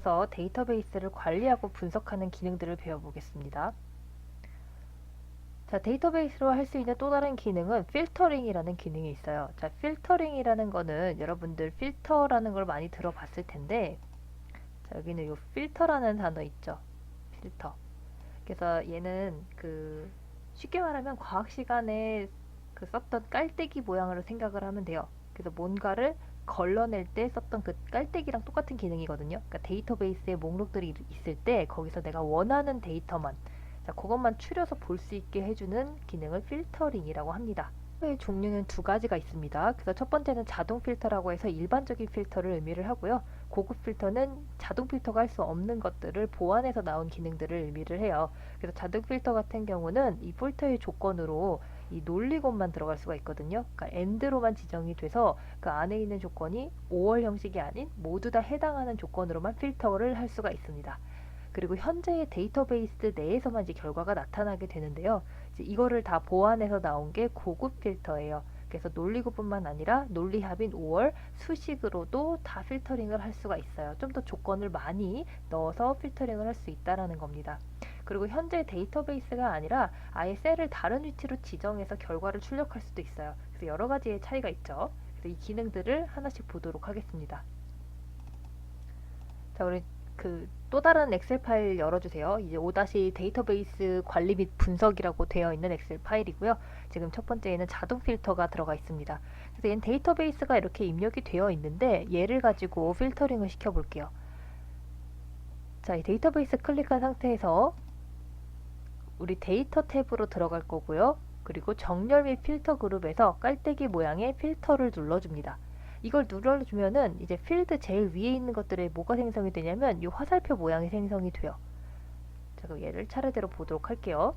앞서 데이터베이스를 관리하고 분석하는 기능들을 배워보겠습니다. 자, 데이터베이스로 할 수 있는 또 다른 기능은 필터링이라는 기능이 있어요. 자, 필터링이라는 거는 여러분들 필터라는 걸 많이 들어봤을 텐데, 자, 여기는 요 필터라는 단어 있죠. 필터. 그래서 얘는 쉽게 말하면 과학 시간에 썼던 깔때기 모양으로 생각을 하면 돼요. 그래서 뭔가를 걸러낼 때 썼던 그 깔때기랑 똑같은 기능이거든요. 그러니까 데이터베이스에 목록들이 있을 때 거기서 내가 원하는 데이터만, 자, 그것만 추려서 볼 수 있게 해주는 기능을 필터링이라고 합니다. 필터의 종류는 두 가지가 있습니다. 그래서 첫 번째는 자동 필터라고 해서 일반적인 필터를 의미를 하고요. 고급 필터는 자동 필터가 할 수 없는 것들을 보완해서 나온 기능들을 의미를 해요. 그래서 자동 필터 같은 경우는 이 필터의 조건으로 이 논리곤만 들어갈 수가 있거든요. 그러니까 AND로만 지정이 돼서 그 안에 있는 조건이 5월 형식이 아닌 모두 다 해당하는 조건으로만 필터를 할 수가 있습니다. 그리고 현재의 데이터베이스 내에서만 이제 결과가 나타나게 되는데요. 이제 이거를 다 보완해서 나온 게 고급 필터예요. 그래서 논리구뿐만 아니라 논리합인 5월 수식으로도 다 필터링을 할 수가 있어요. 좀 더 조건을 많이 넣어서 필터링을 할 수 있다라는 겁니다. 그리고 현재 데이터베이스가 아니라 아예 셀을 다른 위치로 지정해서 결과를 출력할 수도 있어요. 그래서 여러 가지의 차이가 있죠. 그래서 이 기능들을 하나씩 보도록 하겠습니다. 자, 우리 또 다른 엑셀 파일 열어주세요. 이제 5- 데이터베이스 관리 및 분석이라고 되어 있는 엑셀 파일이고요. 지금 첫 번째에는 자동 필터가 들어가 있습니다. 그래서 얘는 데이터베이스가 이렇게 입력이 되어 있는데 얘를 가지고 필터링을 시켜볼게요. 자, 이 데이터베이스 클릭한 상태에서 우리 데이터 탭으로 들어갈 거고요. 그리고 정렬 및 필터 그룹에서 깔때기 모양의 필터를 눌러줍니다. 이걸 눌러주면은 이제 필드 제일 위에 있는 것들에 뭐가 생성이 되냐면 이 화살표 모양이 생성이 돼요. 자, 그럼 얘를 차례대로 보도록 할게요.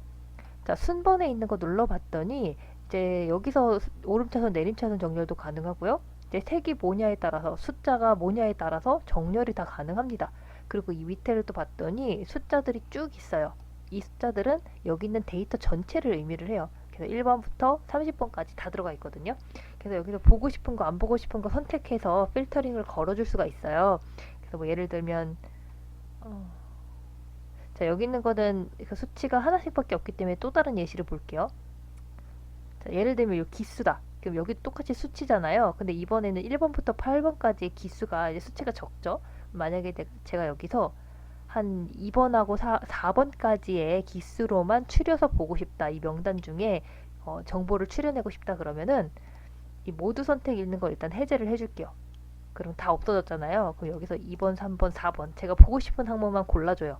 자, 순번에 있는 거 눌러봤더니 이제 여기서 오름차순 내림차순 정렬도 가능하고요. 이제 색이 뭐냐에 따라서 숫자가 뭐냐에 따라서 정렬이 다 가능합니다. 그리고 이 밑에를 또 봤더니 숫자들이 쭉 있어요. 이 숫자들은 여기 있는 데이터 전체를 의미를 해요. 그래서 1번부터 30번까지 다 들어가 있거든요. 그래서 여기서 보고 싶은 거, 안 보고 싶은 거 선택해서 필터링을 걸어줄 수가 있어요. 그래서 뭐 예를 들면 자, 여기 있는 거는 그 수치가 하나씩밖에 없기 때문에 또 다른 예시를 볼게요. 자, 예를 들면 이 기수다. 그럼 여기 똑같이 수치잖아요. 근데 이번에는 1번부터 8번까지의 기수가 이제 수치가 적죠. 만약에 제가 여기서 한 2번하고 4번까지의 기수로만 추려서 보고 싶다. 이 명단 중에 정보를 추려내고 싶다 그러면은 이 모두 선택 있는 걸 일단 해제를 해줄게요. 그럼 다 없어졌잖아요. 그럼 여기서 2번, 3번, 4번 제가 보고 싶은 항목만 골라줘요.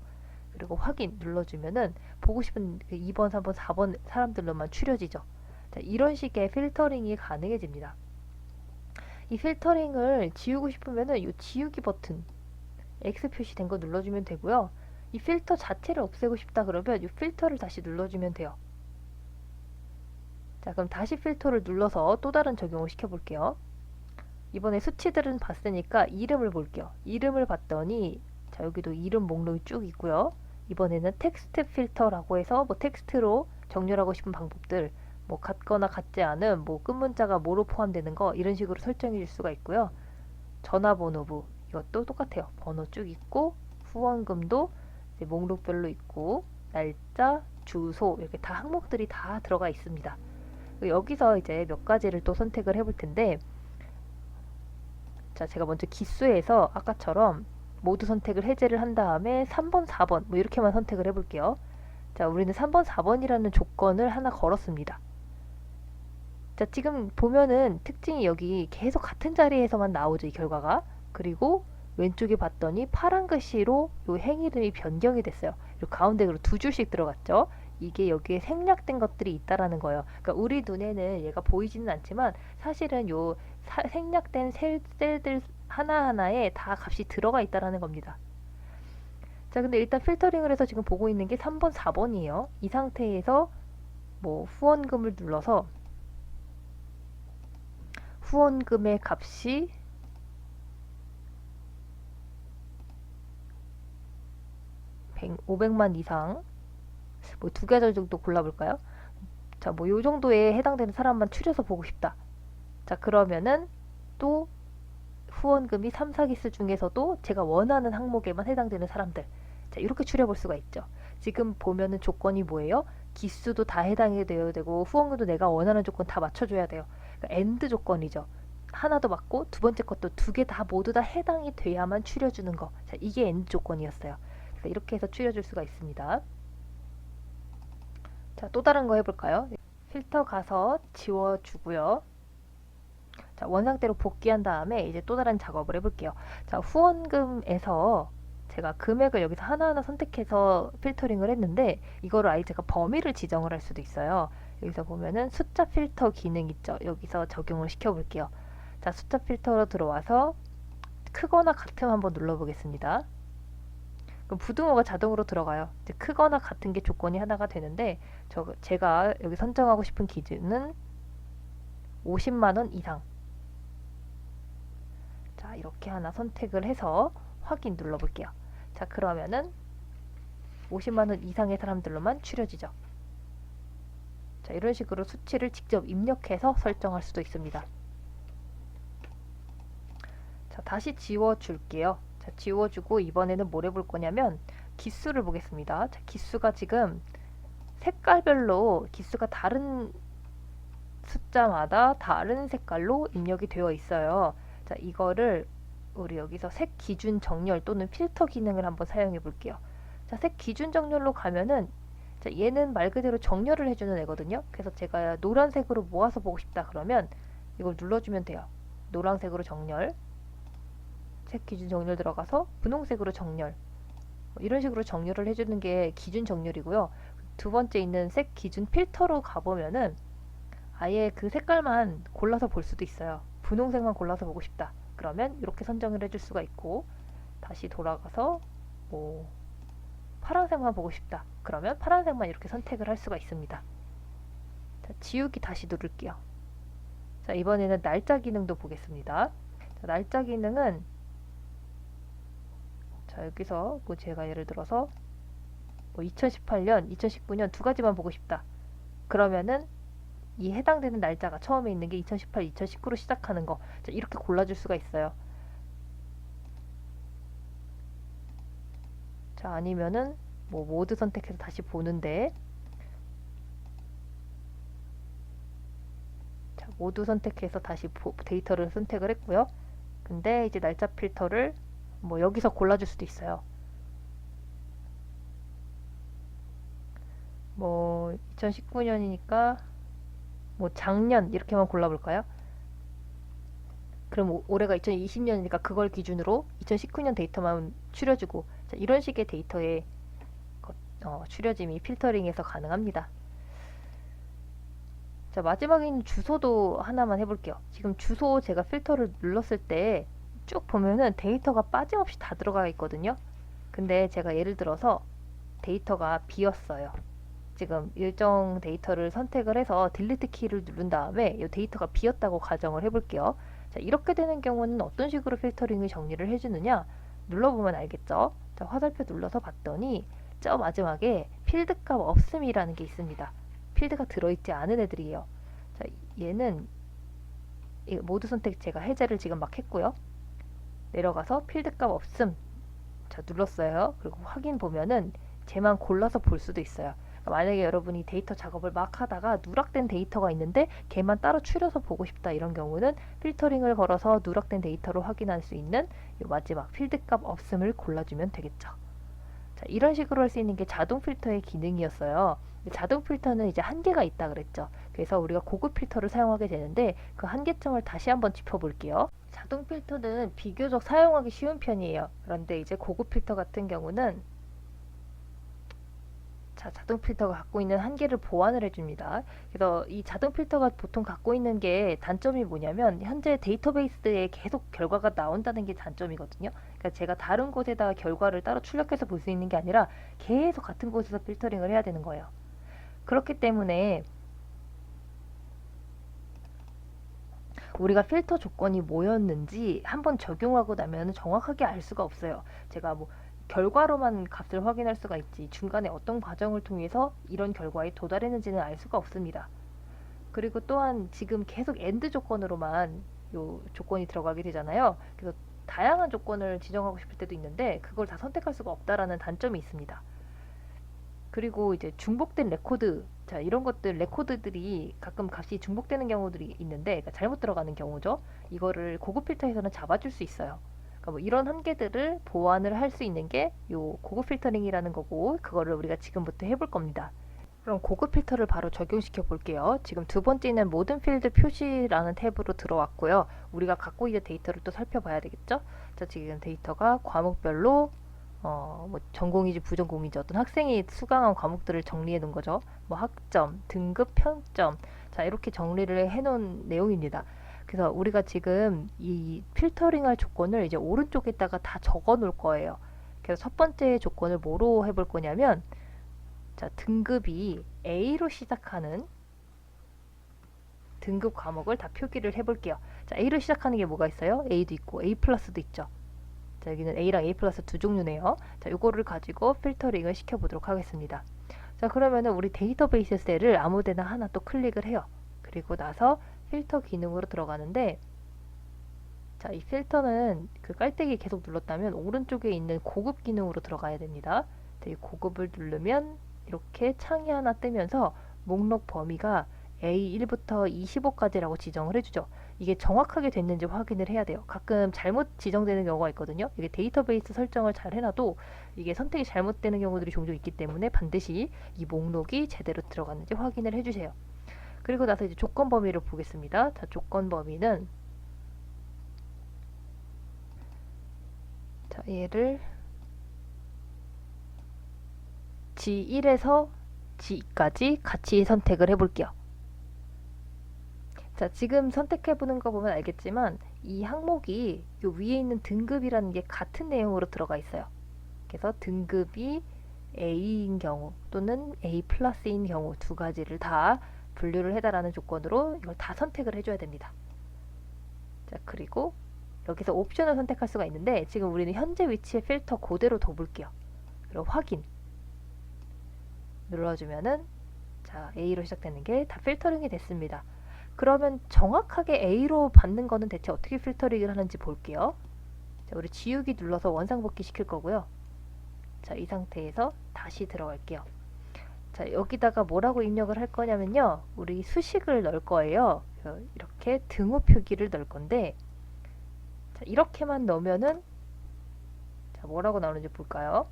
그리고 확인 눌러주면은 보고 싶은 2번, 3번, 4번 사람들로만 추려지죠. 자, 이런 식의 필터링이 가능해집니다. 이 필터링을 지우고 싶으면은 이 지우기 버튼 X 표시된 거 눌러주면 되고요. 이 필터 자체를 없애고 싶다 그러면 이 필터를 다시 눌러주면 돼요. 자, 그럼 다시 필터를 눌러서 또 다른 적용을 시켜볼게요. 이번에 수치들은 봤으니까 이름을 볼게요. 이름을 봤더니 자, 여기도 이름 목록이 쭉 있고요. 이번에는 텍스트 필터라고 해서 뭐 텍스트로 정렬하고 싶은 방법들, 뭐 같거나 같지 않은 뭐 끝문자가 뭐로 포함되는 거 이런 식으로 설정해 줄 수가 있고요. 전화번호부 이것도 똑같아요. 번호 쭉 있고 후원금도 이제 목록별로 있고 날짜, 주소 이렇게 다 항목들이 다 들어가 있습니다. 여기서 이제 몇 가지를 또 선택을 해볼 텐데 자, 제가 먼저 기수에서 아까처럼 모두 선택을 해제를 한 다음에 3번, 4번 뭐 이렇게만 선택을 해볼게요. 자, 우리는 3번, 4번이라는 조건을 하나 걸었습니다. 자, 지금 보면은 특징이 여기 계속 같은 자리에서만 나오죠, 이 결과가. 그리고 왼쪽에 봤더니 파란 글씨로 요 행 이름이 변경이 됐어요. 요 가운데로 두 줄씩 들어갔죠. 이게 여기에 생략된 것들이 있다라는 거예요. 그러니까 우리 눈에는 얘가 보이지는 않지만 사실은 요 생략된 셀들 하나하나에 다 값이 들어가 있다라는 겁니다. 자, 근데 일단 필터링을 해서 지금 보고 있는 게 3번, 4번이에요. 이 상태에서 뭐 후원금을 눌러서 후원금의 값이 500만 이상 뭐 두 계절 정도 골라볼까요? 자, 뭐 요 정도에 해당되는 사람만 추려서 보고 싶다. 자, 그러면은 또 후원금이 3, 4기수 중에서도 제가 원하는 항목에만 해당되는 사람들. 자, 이렇게 추려볼 수가 있죠. 지금 보면은 조건이 뭐예요? 기수도 다 해당이 되어야 되고 후원금도 내가 원하는 조건 다 맞춰줘야 돼요. 그러니까 엔드 조건이죠. 하나도 맞고 두 번째 것도 두 개 다 모두 다 해당이 돼야만 추려주는 거. 자, 이게 엔드 조건이었어요. 그래서 이렇게 해서 추려줄 수가 있습니다. 자, 또 다른 거 해볼까요? 필터 가서 지워주고요. 자, 원상태로 복귀한 다음에 이제 또 다른 작업을 해볼게요. 자, 후원금에서 제가 금액을 여기서 하나하나 선택해서 필터링을 했는데 이거를 아예 제가 범위를 지정을 할 수도 있어요. 여기서 보면은 숫자 필터 기능 있죠. 여기서 적용을 시켜볼게요. 자, 숫자 필터로 들어와서 크거나 같음 한번 눌러보겠습니다. 그럼 부등호가 자동으로 들어가요. 이제 크거나 같은 게 조건이 하나가 되는데 제가 여기 선정하고 싶은 기준은 50만원 이상. 자, 이렇게 하나 선택을 해서 확인 눌러볼게요. 자, 그러면은 50만원 이상의 사람들로만 추려지죠. 자, 이런 식으로 수치를 직접 입력해서 설정할 수도 있습니다. 자, 다시 지워줄게요. 자, 지워주고 이번에는 뭘 해볼 거냐면 기수를 보겠습니다. 자, 기수가 지금 색깔별로 기수가 다른 숫자마다 다른 색깔로 입력이 되어 있어요. 자, 이거를 우리 여기서 색 기준 정렬 또는 필터 기능을 한번 사용해 볼게요. 자, 색 기준 정렬로 가면은 자, 얘는 말 그대로 정렬을 해주는 애거든요. 그래서 제가 노란색으로 모아서 보고 싶다 그러면 이걸 눌러주면 돼요. 노란색으로 정렬, 색 기준 정렬 들어가서 분홍색으로 정렬, 이런 식으로 정렬을 해주는 게 기준 정렬이고요. 두 번째 있는 색 기준 필터로 가보면은 아예 그 색깔만 골라서 볼 수도 있어요. 분홍색만 골라서 보고 싶다. 그러면 이렇게 선정을 해줄 수가 있고 다시 돌아가서 뭐 파란색만 보고 싶다. 그러면 파란색만 이렇게 선택을 할 수가 있습니다. 자, 지우기 다시 누를게요. 자, 이번에는 날짜 기능도 보겠습니다. 자, 날짜 기능은 자, 여기서 뭐 제가 예를 들어서 뭐 2018년, 2019년 두 가지만 보고 싶다. 그러면은 이 해당되는 날짜가 처음에 있는 게 2018, 2019로 시작하는 거. 자, 이렇게 골라줄 수가 있어요. 자, 아니면은 뭐 모드 선택해서 다시 보는데 자, 모드 선택해서 다시 데이터를 선택을 했고요. 근데 이제 날짜 필터를 뭐 여기서 골라줄 수도 있어요. 뭐 2019년이니까 뭐 작년 이렇게만 골라볼까요? 그럼 올해가 2020년이니까 그걸 기준으로 2019년 데이터만 추려주고 자, 이런 식의 데이터의 추려짐이 필터링에서 가능합니다. 자, 마지막에 있는 주소도 하나만 해볼게요. 지금 주소 제가 필터를 눌렀을 때 쭉 보면은 데이터가 빠짐없이 다 들어가 있거든요. 근데 제가 예를 들어서 데이터가 비었어요. 지금 일정 데이터를 선택을 해서 딜리트 키를 누른 다음에 이 데이터가 비었다고 가정을 해볼게요. 자, 이렇게 되는 경우는 어떤 식으로 필터링을 정리를 해주느냐 눌러보면 알겠죠. 자, 화살표 눌러서 봤더니 저 마지막에 필드값 없음이라는 게 있습니다. 필드가 들어있지 않은 애들이에요. 자, 얘는 모드 선택 제가 해제를 지금 막 했고요. 내려가서 필드값 없음 자, 눌렀어요. 그리고 확인 보면은 쟤만 골라서 볼 수도 있어요. 그러니까 만약에 여러분이 데이터 작업을 막 하다가 누락된 데이터가 있는데 걔만 따로 추려서 보고 싶다 이런 경우는 필터링을 걸어서 누락된 데이터로 확인할 수 있는 이 마지막 필드값 없음을 골라주면 되겠죠. 자, 이런 식으로 할 수 있는 게 자동 필터의 기능이었어요. 자동 필터는 이제 한계가 있다 그랬죠. 그래서 우리가 고급 필터를 사용하게 되는데 그 한계점을 다시 한번 짚어볼게요. 자동 필터는 비교적 사용하기 쉬운 편이에요. 그런데 이제 고급 필터 같은 경우는 자, 자동 필터가 갖고 있는 한계를 보완을 해줍니다. 그래서 이 자동 필터가 보통 갖고 있는 게 단점이 뭐냐면 현재 데이터베이스에 계속 결과가 나온다는 게 단점이거든요. 그러니까 제가 다른 곳에다가 결과를 따로 출력해서 볼 수 있는 게 아니라 계속 같은 곳에서 필터링을 해야 되는 거예요. 그렇기 때문에 우리가 필터 조건이 뭐였는지 한번 적용하고 나면 정확하게 알 수가 없어요. 제가 뭐 결과로만 값을 확인할 수가 있지 중간에 어떤 과정을 통해서 이런 결과에 도달했는지는 알 수가 없습니다. 그리고 또한 지금 계속 엔드 조건으로만 요 조건이 들어가게 되잖아요. 그래서 다양한 조건을 지정하고 싶을 때도 있는데 그걸 다 선택할 수가 없다라는 단점이 있습니다. 그리고 이제 중복된 레코드, 자 이런 것들 레코드들이 가끔 값이 중복되는 경우들이 있는데 그러니까 잘못 들어가는 경우죠. 이거를 고급 필터에서는 잡아줄 수 있어요. 그러니까 뭐 이런 한계들을 보완을 할 수 있는 게 요 고급 필터링이라는 거고 그거를 우리가 지금부터 해볼 겁니다. 그럼 고급 필터를 바로 적용시켜 볼게요. 지금 두 번째는 모든 필드 표시라는 탭으로 들어왔고요. 우리가 갖고 있는 데이터를 또 살펴봐야 되겠죠? 자, 지금 데이터가 과목별로 뭐 전공이지 부전공이지 어떤 학생이 수강한 과목들을 정리해 놓은 거죠. 뭐 학점, 등급, 평점. 자, 이렇게 정리를 해 놓은 내용입니다. 그래서 우리가 지금 이 필터링할 조건을 이제 오른쪽에다가 다 적어 놓을 거예요. 그래서 첫 번째 조건을 뭐로 해볼 거냐면 자, 등급이 A로 시작하는 등급 과목을 다 표기를 해볼게요. 자, A로 시작하는 게 뭐가 있어요? A도 있고 A 플러스도 있죠. 자, 여기는 A랑 A 플러스 두 종류네요. 자, 요거를 가지고 필터링을 시켜보도록 하겠습니다. 자, 그러면은 우리 데이터베이스 셀을 아무데나 하나 또 클릭을 해요. 그리고 나서 필터 기능으로 들어가는데 자, 이 필터는 그 깔때기 계속 눌렀다면 오른쪽에 있는 고급 기능으로 들어가야 됩니다. 자, 이 고급을 누르면 이렇게 창이 하나 뜨면서 목록 범위가 A1부터 25까지라고 지정을 해주죠. 이게 정확하게 됐는지 확인을 해야 돼요. 가끔 잘못 지정되는 경우가 있거든요. 이게 데이터베이스 설정을 잘 해놔도 이게 선택이 잘못되는 경우들이 종종 있기 때문에 반드시 이 목록이 제대로 들어갔는지 확인을 해주세요. 그리고 나서 이제 조건 범위를 보겠습니다. 자, 조건 범위는 자, 얘를 G1에서 G까지 같이 선택을 해볼게요. 자, 지금 선택해보는 거 보면 알겠지만 이 항목이 요 위에 있는 등급이라는 게 같은 내용으로 들어가 있어요. 그래서 등급이 A인 경우 또는 A 플러스인 경우 두 가지를 다 분류를 해달라는 조건으로 이걸 다 선택을 해줘야 됩니다. 자, 그리고 여기서 옵션을 선택할 수가 있는데 지금 우리는 현재 위치의 필터 그대로 둬볼게요. 그리고 확인 눌러주면은 자, A로 시작되는 게 다 필터링이 됐습니다. 그러면 정확하게 A로 받는 거는 대체 어떻게 필터링을 하는지 볼게요. 자, 우리 지우기 눌러서 원상복귀 시킬 거고요. 자, 이 상태에서 다시 들어갈게요. 자, 여기다가 뭐라고 입력을 할 거냐면요. 우리 수식을 넣을 거예요. 이렇게 등호 표기를 넣을 건데 자, 이렇게만 넣으면은 자, 뭐라고 나오는지 볼까요?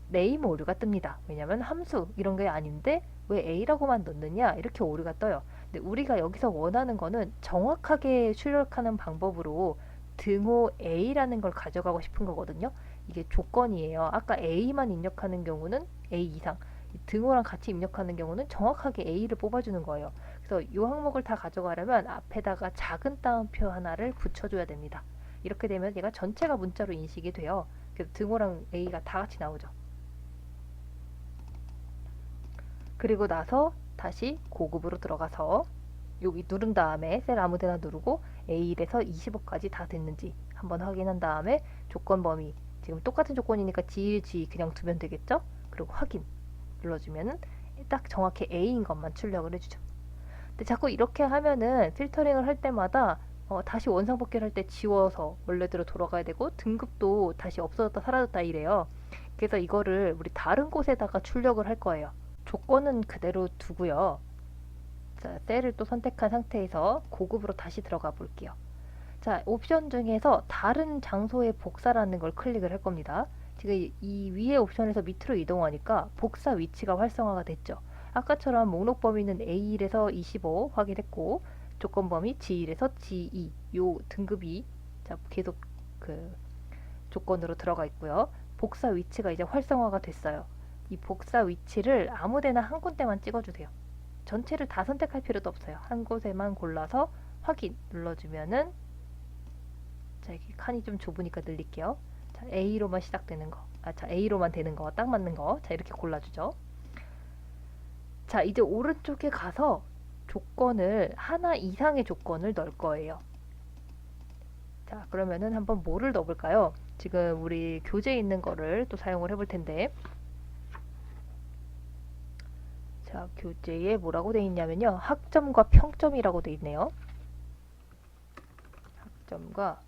네임 오류가 뜹니다. 왜냐면 함수 이런 게 아닌데 왜 A라고만 넣느냐 이렇게 오류가 떠요. 근데 우리가 여기서 원하는 거는 정확하게 출력하는 방법으로 등호 A라는 걸 가져가고 싶은 거거든요. 이게 조건이에요. 아까 A만 입력하는 경우는 A 이상, 등호랑 같이 입력하는 경우는 정확하게 A를 뽑아주는 거예요. 그래서 이 항목을 다 가져가려면 앞에다가 작은 따옴표 하나를 붙여줘야 됩니다. 이렇게 되면 얘가 전체가 문자로 인식이 돼요. 그래서 등호랑 A가 다 같이 나오죠. 그리고 나서 다시 고급으로 들어가서 여기 누른 다음에 셀 아무데나 누르고 A1에서 25까지 다 됐는지 한번 확인한 다음에 조건 범위 지금 똑같은 조건이니까 G1, G 그냥 두면 되겠죠? 그리고 확인 눌러주면은 딱 정확히 A인 것만 출력을 해주죠. 근데 자꾸 이렇게 하면은 필터링을 할 때마다 다시 원상복귀를 할 때 지워서 원래대로 돌아가야 되고 등급도 다시 없어졌다 사라졌다 이래요. 그래서 이거를 우리 다른 곳에다가 출력을 할 거예요. 조건은 그대로 두고요. 자, 셀을 또 선택한 상태에서 고급으로 다시 들어가 볼게요. 자, 옵션 중에서 다른 장소의 복사라는 걸 클릭을 할 겁니다. 지금 이 위에 옵션에서 밑으로 이동하니까 복사 위치가 활성화가 됐죠. 아까처럼 목록 범위는 A1에서 25 확인했고 조건 범위 G1에서 G2 요 등급이 자, 계속 그 조건으로 들어가 있고요. 복사 위치가 이제 활성화가 됐어요. 이 복사 위치를 아무데나 한 군데만 찍어주세요. 전체를 다 선택할 필요도 없어요. 한 곳에만 골라서 확인 눌러주면은 자, 여기 칸이 좀 좁으니까 늘릴게요. 자, A로만 시작되는 거, 자, A로만 되는 거, 딱 맞는 거, 자, 이렇게 골라주죠. 자, 이제 오른쪽에 가서 조건을 하나 이상의 조건을 넣을 거예요. 자, 그러면은 한번 뭐를 넣어볼까요? 지금 우리 교재에 있는 거를 또 사용을 해볼 텐데 자, 교재에 뭐라고 돼 있냐면요. 학점과 평점이라고 돼 있네요. 사막점과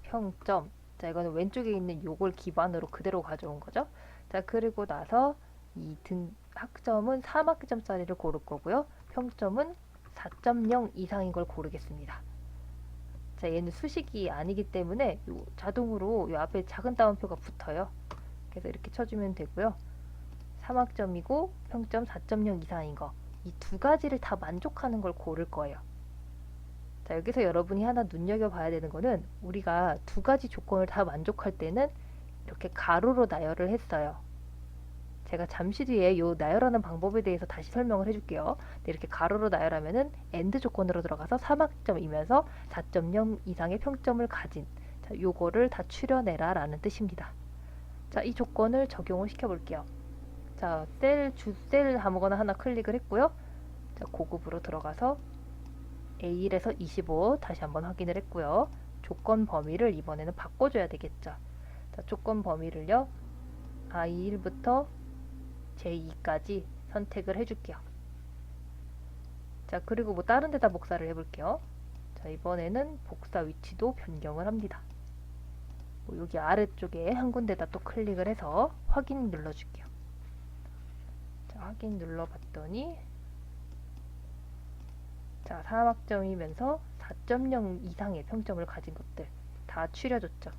평점. 자, 이거는 왼쪽에 있는 요걸 기반으로 그대로 가져온 거죠. 자, 그리고 나서 이 학점은 4만점짜리를 고를 거고요. 평점은 4.0 이상인 걸 고르겠습니다. 자, 얘는 수식이 아니기 때문에 자동으로 요 앞에 작은 따옴표가 붙어요. 그래서 이렇게 쳐주면 되고요. 3학점이고 평점 4.0 이상인 거. 이 두 가지를 다 만족하는 걸 고를 거예요. 자, 여기서 여러분이 하나 눈여겨봐야 되는 거는 우리가 두 가지 조건을 다 만족할 때는 이렇게 가로로 나열을 했어요. 제가 잠시 뒤에 요 나열하는 방법에 대해서 다시 설명을 해줄게요. 이렇게 가로로 나열하면은 AND 조건으로 들어가서 3학점이면서 4.0 이상의 평점을 가진, 자, 요거를 다 추려내라 라는 뜻입니다. 자, 이 조건을 적용을 시켜볼게요. 자, 주셀 아무거나 하나 클릭을 했고요. 자, 고급으로 들어가서 A1에서 25 다시 한번 확인을 했고요. 조건 범위를 이번에는 바꿔줘야 되겠죠. 자, 조건 범위를요. I1부터 j2까지 선택을 해줄게요. 자, 그리고 뭐 다른 데다 복사를 해볼게요. 자, 이번에는 복사 위치도 변경을 합니다. 뭐 여기 아래쪽에 한 군데다 또 클릭을 해서 확인 눌러줄게요. 자, 확인 눌러봤더니 자, 3학점이면서 4.0 이상의 평점을 가진 것들 다 추려줬죠.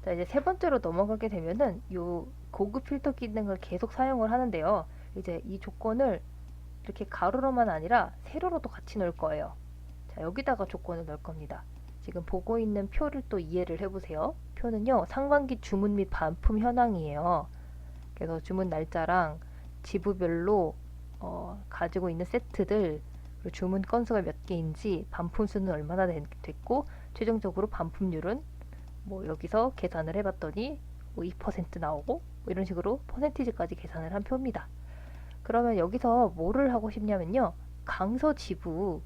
자, 이제 세 번째로 넘어가게 되면은 요 고급 필터 기능을 계속 사용을 하는데요. 이제 이 조건을 이렇게 가로로만 아니라 세로로도 같이 넣을 거예요. 자, 여기다가 조건을 넣을 겁니다. 지금 보고 있는 표를 또 이해를 해보세요. 표는요, 상반기 주문 및 반품 현황이에요. 그래서 주문 날짜랑 지부별로 가지고 있는 세트들, 그리고 주문 건수가 몇 개인지, 반품 수는 얼마나 됐고, 최종적으로 반품률은 뭐 여기서 계산을 해봤더니 뭐 2% 나오고 뭐 이런 식으로 퍼센티지까지 계산을 한 표입니다. 그러면 여기서 뭐를 하고 싶냐면요. 강서 지부,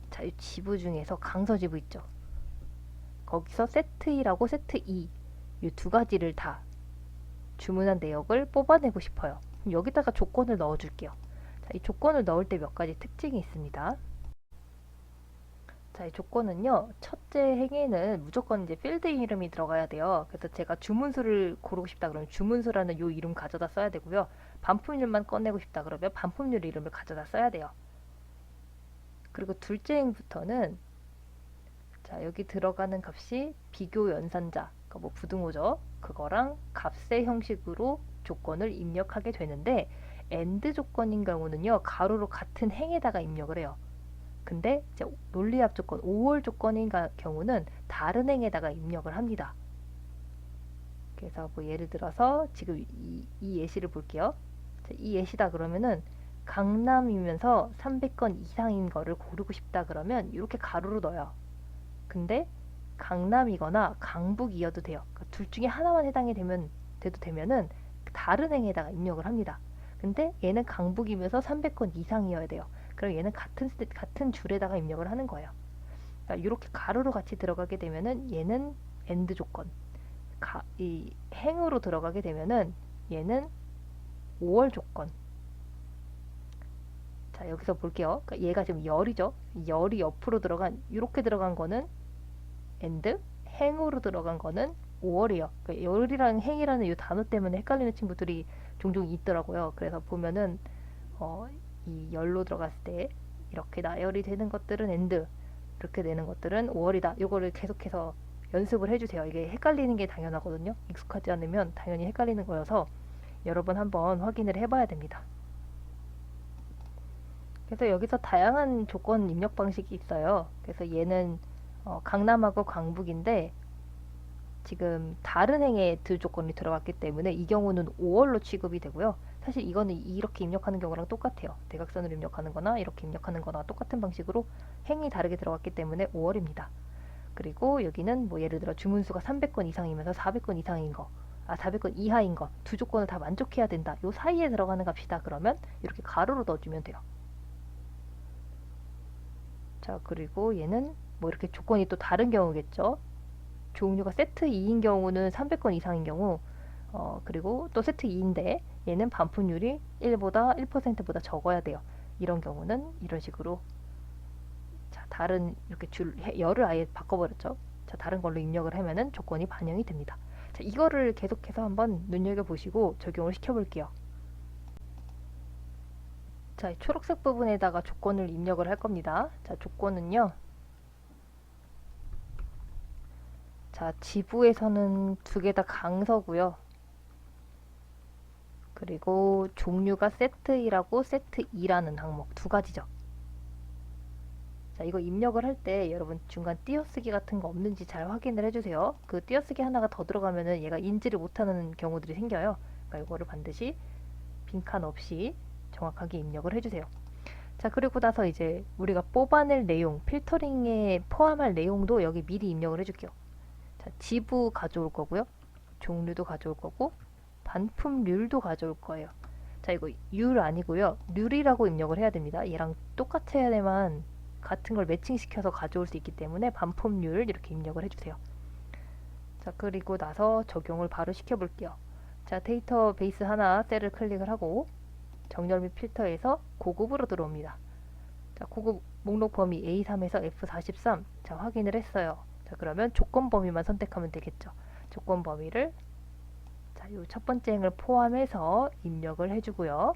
자, 이 지부 중에서 강서 지부 있죠. 거기서 세트 1하고 세트 2, 이 두 가지를 다 주문한 내역을 뽑아내고 싶어요. 그럼 여기다가 조건을 넣어줄게요. 자, 이 조건을 넣을 때 몇 가지 특징이 있습니다. 자, 이 조건은요, 첫째 행에는 무조건 이제 필드 이름이 들어가야 돼요. 그래서 제가 주문수를 고르고 싶다 그러면 주문수라는 요 이름 가져다 써야 되고요. 반품률만 꺼내고 싶다 그러면 반품률 이름을 가져다 써야 돼요. 그리고 둘째 행부터는 자, 여기 들어가는 값이 비교 연산자, 그러니까 뭐 부등호죠. 그거랑 값의 형식으로 조건을 입력하게 되는데 AND 조건인 경우는요, 가로로 같은 행에다가 입력을 해요. 근데 이제 논리합 조건, 5월 조건인 경우는 다른 행에다가 입력을 합니다. 그래서 뭐 예를 들어서 지금 이 예시를 볼게요. 자, 이 예시다 그러면은 강남이면서 300건 이상인 거를 고르고 싶다 그러면 이렇게 가로로 넣어요. 근데 강남이거나 강북이어도 돼요. 그러니까 둘 중에 하나만 해당이 돼도 되면은 다른 행에다가 입력을 합니다. 근데 얘는 강북이면서 300건 이상이어야 돼요. 그럼 얘는 같은 줄에다가 입력을 하는 거예요. 그러니까 이렇게 가로로 같이 들어가게 되면은 얘는 AND 조건, 이 행으로 들어가게 되면은 얘는 5월 조건. 자, 여기서 볼게요. 그러니까 얘가 지금 열이죠. 열이 옆으로 이렇게 들어간 거는 AND, 행으로 들어간 거는 5월이에요. 그러니까 열이랑 행이라는 이 단어 때문에 헷갈리는 친구들이 종종 있더라고요. 그래서 보면은 이 열로 들어갔을 때 이렇게 나열이 되는 것들은 AND, 이렇게 되는 것들은 5월이다. 이거를 계속해서 연습을 해주세요. 이게 헷갈리는 게 당연하거든요. 익숙하지 않으면 당연히 헷갈리는 거여서 여러 번 한번 확인을 해봐야 됩니다. 그래서 여기서 다양한 조건 입력 방식이 있어요. 그래서 얘는 강남하고 강북인데 지금 다른 행에 두 조건이 들어갔기 때문에 이 경우는 5월로 취급이 되고요. 사실 이거는 이렇게 입력하는 경우랑 똑같아요. 대각선으로 입력하는 거나 이렇게 입력하는 거나 똑같은 방식으로 행이 다르게 들어갔기 때문에 5월입니다. 그리고 여기는 뭐 예를 들어 주문수가 300건 이상이면서 400건 이상인 거, 400건 이하인 거 두 조건을 다 만족해야 된다. 요 사이에 들어가는 값이다. 그러면 이렇게 가로로 넣어주면 돼요. 자, 그리고 얘는 뭐 이렇게 조건이 또 다른 경우겠죠. 종류가 세트 2인 경우는 300건 이상인 경우, 그리고 또 세트 2인데 얘는 반품률이 1보다 1%보다 적어야 돼요. 이런 경우는 이런 식으로 다른 이렇게 열을 아예 바꿔버렸죠. 자, 다른 걸로 입력을 하면은 조건이 반영이 됩니다. 자, 이거를 계속해서 한번 눈여겨보시고 적용을 시켜볼게요. 자, 이 초록색 부분에다가 조건을 입력을 할 겁니다. 자, 조건은요. 자, 지부에서는 두 개 다 강서고요. 그리고 종류가 세트 1하고 세트 2라는 항목 두 가지죠. 자, 이거 입력을 할 때 여러분 중간 띄어쓰기 같은 거 없는지 잘 확인을 해주세요. 그 띄어쓰기 하나가 더 들어가면은 얘가 인지를 못하는 경우들이 생겨요. 그러니까 이거를 반드시 빈칸 없이 정확하게 입력을 해주세요. 자, 그리고 나서 이제 우리가 뽑아낼 내용, 필터링에 포함할 내용도 여기 미리 입력을 해줄게요. 자, 지부 가져올 거고요. 종류도 가져올 거고 반품률도 가져올 거예요. 자, 이거 율 아니고요. 률이라고 입력을 해야 됩니다. 얘랑 똑같이 해야만 같은 걸 매칭시켜서 가져올 수 있기 때문에 반품률 이렇게 입력을 해주세요. 자, 그리고 나서 적용을 바로 시켜볼게요. 자, 데이터베이스 하나 셀을 클릭을 하고 정렬 및 필터에서 고급으로 들어옵니다. 자, 고급 목록 범위 A3에서 F43. 자, 확인을 했어요. 자, 그러면 조건 범위만 선택하면 되겠죠. 조건 범위를 자, 요 첫 번째 행을 포함해서 입력을 해주고요.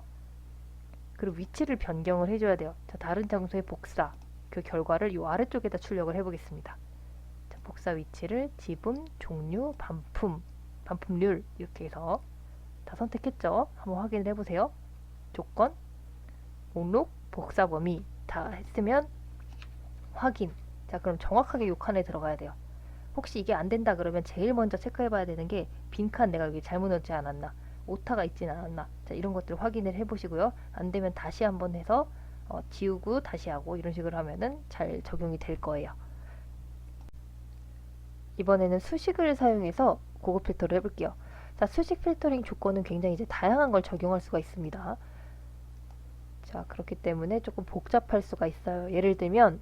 그리고 위치를 변경을 해줘야 돼요. 자, 다른 장소의 복사. 그 결과를 요 아래쪽에다 출력을 해보겠습니다. 자, 복사 위치를 지분, 종류, 반품률 이렇게 해서 다 선택했죠. 한번 확인을 해보세요. 조건, 목록, 복사 범위 다 했으면 확인. 자, 그럼 정확하게 요 칸에 들어가야 돼요. 혹시 이게 안 된다 그러면 제일 먼저 체크해 봐야 되는 게 빈칸 내가 여기 잘못 넣지 않았나, 오타가 있진 않았나. 자, 이런 것들 확인을 해 보시고요. 안 되면 다시 한번 해서 지우고 다시 하고 이런 식으로 하면은 잘 적용이 될 거예요. 이번에는 수식을 사용해서 고급 필터를 해볼게요. 자, 수식 필터링 조건은 굉장히 이제 다양한 걸 적용할 수가 있습니다. 자, 그렇기 때문에 조금 복잡할 수가 있어요. 예를 들면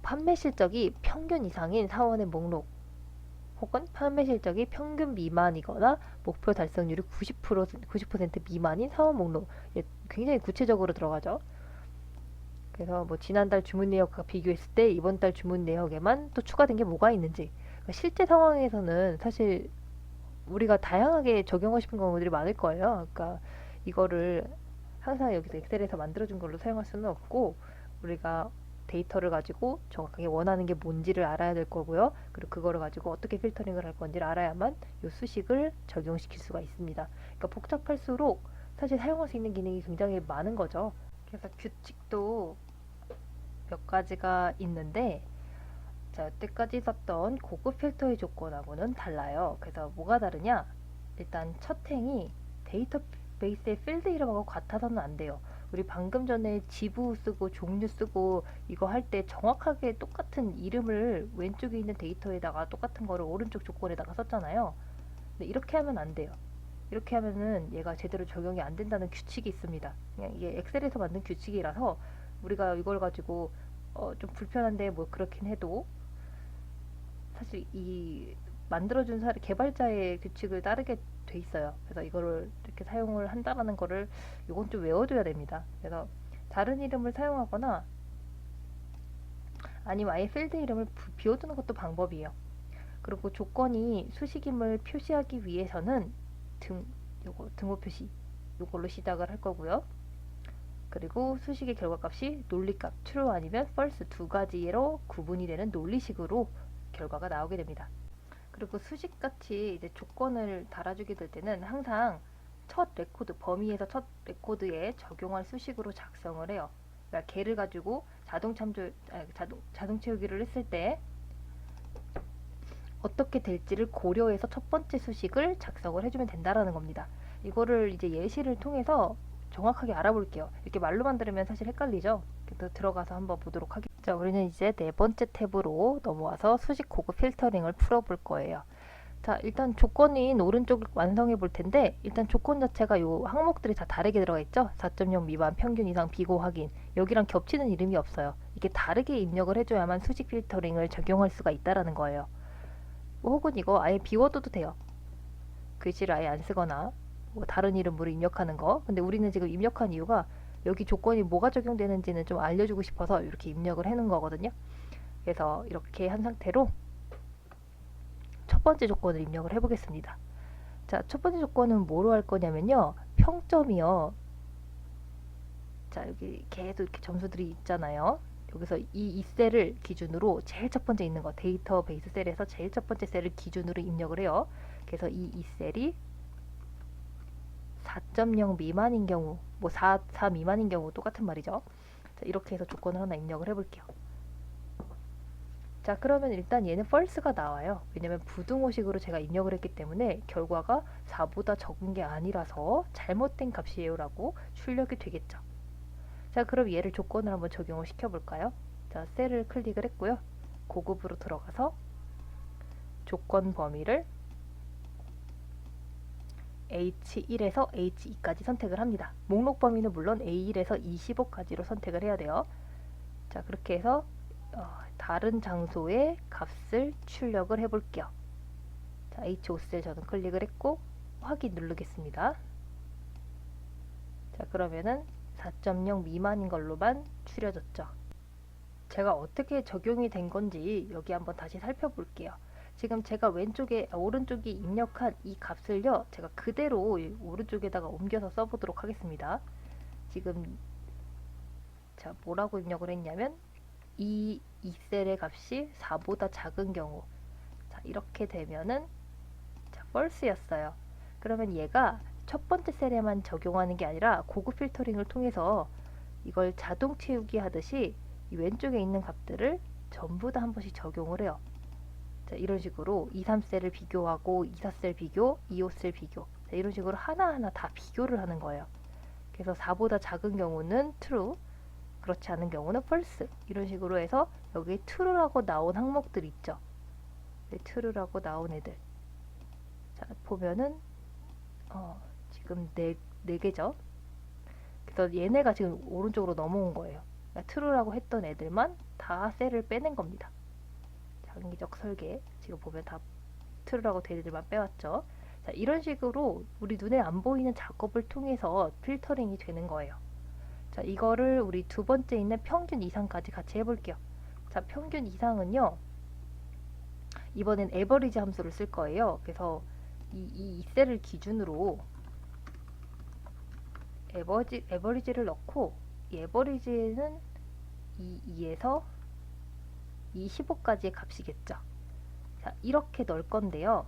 판매 실적이 평균 이상인 사원의 목록 혹은 판매 실적이 평균 미만이거나 목표 달성률이 90% 미만인 사원 목록. 굉장히 구체적으로 들어가죠. 그래서 뭐 지난달 주문 내역과 비교했을 때 이번 달 주문 내역에만 또 추가된 게 뭐가 있는지. 그러니까 실제 상황에서는 사실 우리가 다양하게 적용하고 싶은 경우들이 많을 거예요. 그러니까 이거를 항상 여기서 엑셀에서 만들어준 걸로 사용할 수는 없고 우리가 데이터를 가지고 정확하게 원하는 게 뭔지를 알아야 될 거고요. 그리고 그거를 가지고 어떻게 필터링을 할 건지를 알아야만 이 수식을 적용시킬 수가 있습니다. 그러니까 복잡할수록 사실 사용할 수 있는 기능이 굉장히 많은 거죠. 그래서 규칙도 몇 가지가 있는데 자, 여태까지 썼던 고급 필터의 조건하고는 달라요. 그래서 뭐가 다르냐? 일단 첫 행이 데이터베이스의 필드 이름하고 같아서는 안 돼요. 우리 방금 전에 지부 쓰고 종류 쓰고 이거 할 때 정확하게 똑같은 이름을 왼쪽에 있는 데이터에다가 똑같은 거를 오른쪽 조건에다가 썼잖아요. 근데 이렇게 하면 안 돼요. 이렇게 하면은 얘가 제대로 적용이 안 된다는 규칙이 있습니다. 그냥 이게 엑셀에서 만든 규칙이라서 우리가 이걸 가지고 좀 불편한데 뭐 그렇긴 해도 사실 이 만들어준 개발자의 규칙을 따르게 돼 있어요. 그래서 이거를 이렇게 사용을 한다라는 거를 이건 좀 외워둬야 됩니다. 그래서 다른 이름을 사용하거나 아니면 아예 필드 이름을 비워두는 것도 방법이에요. 그리고 조건이 수식임을 표시하기 위해서는 등호 표시 요걸로 시작을 할 거고요. 그리고 수식의 결과값이 논리값 true 아니면 false 두 가지로 구분이 되는 논리식으로 결과가 나오게 됩니다. 그리고 수식같이 이제 조건을 달아주게 될 때는 항상 첫 레코드 범위에서 첫 레코드에 적용할 수식으로 작성을 해요. 그러니까 걔를 가지고 자동 채우기를 했을 때 어떻게 될지를 고려해서 첫 번째 수식을 작성을 해주면 된다라는 겁니다. 이거를 이제 예시를 통해서 정확하게 알아볼게요. 이렇게 말로만 들으면 사실 헷갈리죠. 그래서 들어가서 한번 보도록 하겠습니다. 자, 우리는 이제 네 번째 탭으로 넘어와서 수식 고급 필터링을 풀어볼 거예요. 자, 일단 조건인 오른쪽 완성해 볼 텐데 일단 조건 자체가 요 항목들이 다 다르게 들어가 있죠. 4.0 미만, 평균 이상, 비고 확인. 여기랑 겹치는 이름이 없어요. 이게 다르게 입력을 해줘야만 수식 필터링을 적용할 수가 있다라는 거예요. 혹은 이거 아예 비워둬도 돼요. 글씨를 아예 안 쓰거나 뭐 다른 이름으로 입력하는 거. 근데 우리는 지금 입력한 이유가 여기 조건이 뭐가 적용되는지는 좀 알려주고 싶어서 이렇게 입력을 해놓은 거거든요. 그래서 이렇게 한 상태로 첫 번째 조건을 입력을 해보겠습니다. 자, 첫 번째 조건은 뭐로 할 거냐면요. 평점이요. 자, 여기 계속 이렇게 점수들이 있잖아요. 여기서 이 셀을 기준으로 제일 첫 번째 있는 거, 데이터베이스 셀에서 제일 첫 번째 셀을 기준으로 입력을 해요. 그래서 이 셀이 4.0 미만인 경우, 뭐 4 미만인 경우 똑같은 말이죠. 자, 이렇게 해서 조건을 하나 입력을 해볼게요. 자, 그러면 일단 얘는 false가 나와요. 왜냐면 부등호식으로 제가 입력을 했기 때문에 결과가 4보다 적은 게 아니라서 잘못된 값이에요 라고 출력이 되겠죠. 자, 그럼 얘를 조건을 한번 적용을 시켜볼까요? 자, 셀을 클릭을 했고요. 고급으로 들어가서 조건 범위를 H1에서 H2까지 선택을 합니다. 목록 범위는 물론 A1에서 25까지로 선택을 해야 돼요. 자, 그렇게 해서 다른 장소의 값을 출력을 해볼게요. 자, H5셀 저는 클릭을 했고 확인 누르겠습니다. 자, 그러면은 4.0 미만인 걸로만 추려졌죠. 제가 어떻게 적용이 된 건지 여기 한번 다시 살펴볼게요. 지금 제가 오른쪽에 입력한 이 값을요, 제가 그대로 오른쪽에다가 옮겨서 써보도록 하겠습니다. 지금 자, 뭐라고 입력을 했냐면 이 셀의 값이 4보다 작은 경우, 자, 이렇게 되면은 자, false였어요. 그러면 얘가 첫 번째 셀에만 적용하는 게 아니라 고급 필터링을 통해서 이걸 자동 채우기 하듯이 이 왼쪽에 있는 값들을 전부 다 한 번씩 적용을 해요. 자, 이런 식으로 2, 3셀을 비교하고 2, 4셀 비교, 2, 5셀 비교, 자, 이런 식으로 하나하나 다 비교를 하는 거예요. 그래서 4보다 작은 경우는 true, 그렇지 않은 경우는 false, 이런 식으로 해서 여기 true라고 나온 항목들 있죠. 네, true라고 나온 애들. 자, 보면은 지금 네 개죠. 그래서 얘네가 지금 오른쪽으로 넘어온 거예요. 그러니까 true라고 했던 애들만 다 셀을 빼낸 겁니다. 장기적 설계, 지금 보면 다 true라고 된 애들만 빼왔죠. 자, 이런 식으로 우리 눈에 안 보이는 작업을 통해서 필터링이 되는 거예요. 자, 이거를 우리 두 번째 있는 평균 이상까지 같이 해볼게요. 자, 평균 이상은요, 이번엔 에버리지 함수를 쓸 거예요. 그래서 이 셀을 기준으로 에버리지를 넣고, 이 에버리지는 2에서 25까지의 값이겠죠. 자, 이렇게 넣을 건데요.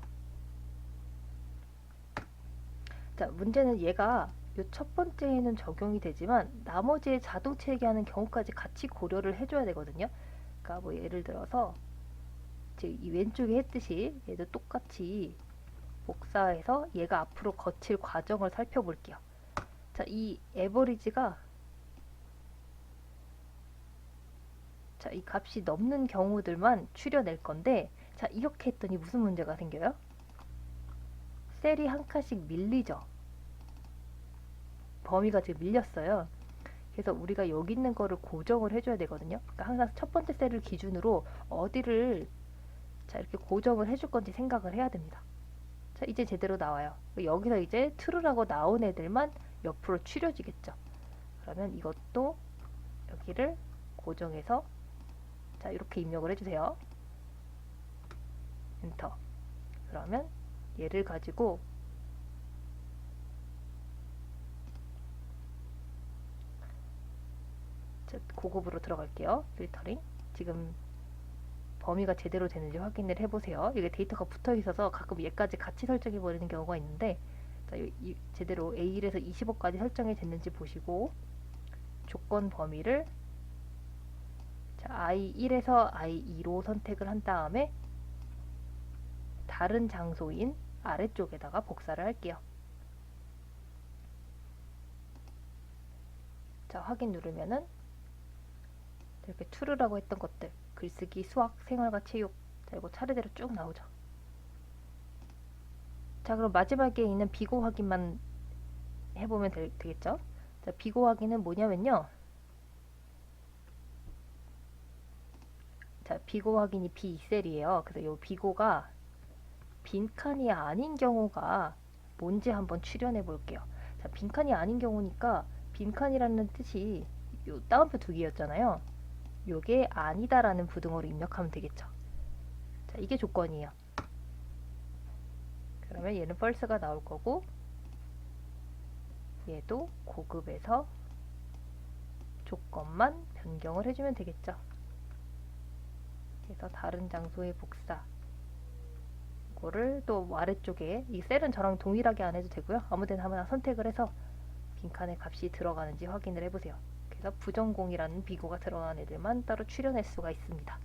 자, 문제는 얘가 이 첫 번째에는 적용이 되지만 나머지에 자동 체계하는 경우까지 같이 고려를 해줘야 되거든요. 그러니까 뭐 예를 들어서 이 왼쪽에 했듯이 얘도 똑같이 복사해서 얘가 앞으로 거칠 과정을 살펴볼게요. 자, 이 에버리지가 자, 이 값이 넘는 경우들만 추려낼 건데, 자, 이렇게 했더니 무슨 문제가 생겨요? 셀이 한 칸씩 밀리죠. 범위가 지금 밀렸어요. 그래서 우리가 여기 있는 거를 고정을 해줘야 되거든요. 그러니까 항상 첫 번째 셀을 기준으로 어디를 자, 이렇게 고정을 해줄 건지 생각을 해야 됩니다. 자, 이제 제대로 나와요. 여기서 이제 true라고 나온 애들만 옆으로 추려지겠죠. 그러면 이것도 여기를 고정해서 자, 이렇게 입력을 해주세요. 엔터. 그러면 얘를 가지고 자, 고급으로 들어갈게요. 필터링. 지금 범위가 제대로 되는지 확인을 해보세요. 이게 데이터가 붙어 있어서 가끔 얘까지 같이 설정해 버리는 경우가 있는데, 자, 제대로 A1에서 25까지 설정이 됐는지 보시고 조건 범위를 자, I1에서 I2로 선택을 한 다음에 다른 장소인 아래쪽에다가 복사를 할게요. 자, 확인 누르면은 이렇게 true라고 했던 것들, 글쓰기, 수학, 생활과 체육, 자, 이거 차례대로 쭉 나오죠. 자, 그럼 마지막에 있는 비고 확인만 해보면 되겠죠. 자, 비고 확인은 뭐냐면요. 자, 비고 확인이 B2셀이에요. 그래서 이 비고가 빈칸이 아닌 경우가 뭔지 한번 추려내 볼게요. 자, 빈칸이 아닌 경우니까 빈칸이라는 뜻이 요 따옴표 두 개였잖아요. 요게 아니다라는 부등호를 입력하면 되겠죠. 자, 이게 조건이에요. 그러면 얘는 false가 나올 거고, 얘도 고급에서 조건만 변경을 해주면 되겠죠. 그래서 다른 장소의 복사, 이거를 또 아래쪽에, 이 셀은 저랑 동일하게 안 해도 되고요. 아무데나 하나 선택을 해서 빈칸에 값이 들어가는지 확인을 해보세요. 그래서 부전공이라는 비고가 들어간 애들만 따로 추려낼 수가 있습니다.